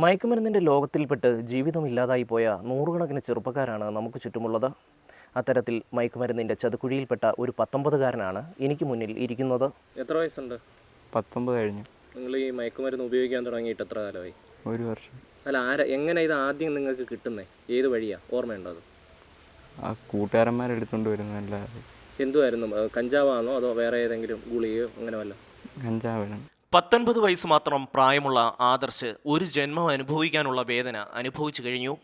മയക്കുമരുന്നിൻ്റെ ലോകത്തിൽപ്പെട്ട് ജീവിതമില്ലാതായി പോയ നൂറുകണക്കിന് ചെറുപ്പക്കാരാണ് നമുക്ക് ചുറ്റുമുള്ളത്. അത്തരത്തിൽ മയക്കുമരുന്നിൻ്റെ ചതുക്കുഴിയിൽപ്പെട്ട ഒരു 19കാരനാണ് എനിക്ക് മുന്നിൽ ഇരിക്കുന്നത്. എത്ര വയസ്സുണ്ട്? 19 കഴിഞ്ഞു. നിങ്ങൾ ഈ മയക്കുമരുന്ന് ഉപയോഗിക്കാൻ തുടങ്ങിയിട്ട് എത്ര കാലമായി? 1 വർഷം. അല്ല, എങ്ങനെ ഇത് ആദ്യം നിങ്ങൾക്ക് കിട്ടുന്നേ? ഏത് വഴിയാ? ഓർമ്മയുണ്ടോ അത്? ആ കൂട്ടുകാരന്മാരെടുത്തോണ്ട് വരുന്നതല്ലാതെ. എന്തുമായിരുന്നു? കഞ്ചാവാണോ അതോ വേറെ ഏതെങ്കിലും ഗുളികയോ അങ്ങനെ വല്ല? കഞ്ചാവാണ്. 19 വയസ്സ് മാത്രം പ്രായമുള്ള ആദർശ് ഒരു ജന്മം അനുഭവിക്കാനുള്ള വേദന അനുഭവിച്ചു കഴിഞ്ഞു.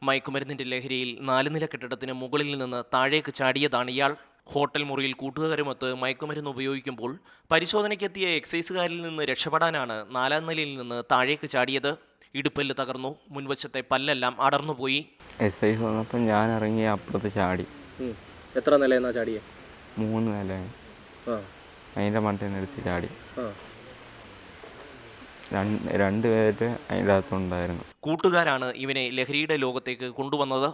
മയക്കുമരുന്നിൻ്റെ ലഹരിയിൽ 4 നില കെട്ടിടത്തിന് മുകളിൽ നിന്ന് താഴേക്ക് ചാടിയതാണ് ഇയാൾ. ഹോട്ടൽ മുറിയിൽ കൂട്ടുകാരുമൊത്ത് മയക്കുമരുന്ന് ഉപയോഗിക്കുമ്പോൾ പരിശോധനയ്ക്കെത്തിയ എക്സൈസുകാരിൽ നിന്ന് രക്ഷപ്പെടാനാണ് 4ാം നിലയിൽ നിന്ന് താഴേക്ക് ചാടിയത്. ഇടുപ്പല്ല് തകർന്നു, മുൻവശത്തെ പല്ലെല്ലാം അടർന്നുപോയി. എക്സൈസ് വന്നപ്പോൾ ഞാൻ ഇറങ്ങി അപ്പുറത്ത് ചാടി. എത്ര നിലയെന്നാ ചാടിയേ? 3 നില. അതിൻ്റെ മണ്ടേനടിച്ച് ചാടി. രണ്ട് പേര് അതിൻ്റെ അകത്തുണ്ടായിരുന്നു. കൂട്ടുകാരാണ് ഇവനെ ലഹരിയുടെ ലോകത്തേക്ക് കൊണ്ടുവന്നത്.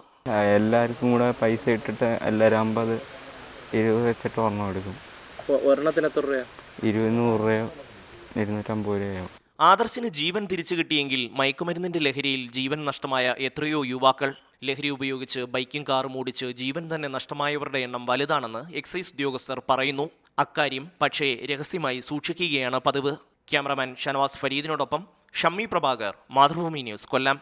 എല്ലാവർക്കും കൂടെ പൈസ ഇട്ടിട്ട് എല്ലാവരും 50, 20 വെച്ചിട്ട് ഒരെണ്ണം എടുക്കും. ഒരെണ്ണത്തിന് എത്ര രൂപ? 200 രൂപയോ 250 രൂപയോ. ആദർശിന് ജീവൻ തിരിച്ചു കിട്ടിയെങ്കിൽ മയക്കുമരുന്നിന്റെ ലഹരിയിൽ ജീവൻ നഷ്ടമായ എത്രയോ യുവാക്കൾ. ലഹരി ഉപയോഗിച്ച് ബൈക്കും കാറും ഓടിച്ച് ജീവൻ തന്നെ നഷ്ടമായവരുടെ എണ്ണം വലുതാണെന്ന് എക്സൈസ് ഉദ്യോഗസ്ഥർ പറയുന്നു. അക്കാര്യം പക്ഷേ രഹസ്യമായി സൂക്ഷിക്കുകയാണ് പതിവ്. ക്യാമറമാൻ ഷനവാസ് ഫരീദിനോടൊപ്പം ഷമ്മി പ്രഭാകർ, മാതൃഭൂമി ന്യൂസ്, കൊല്ലം.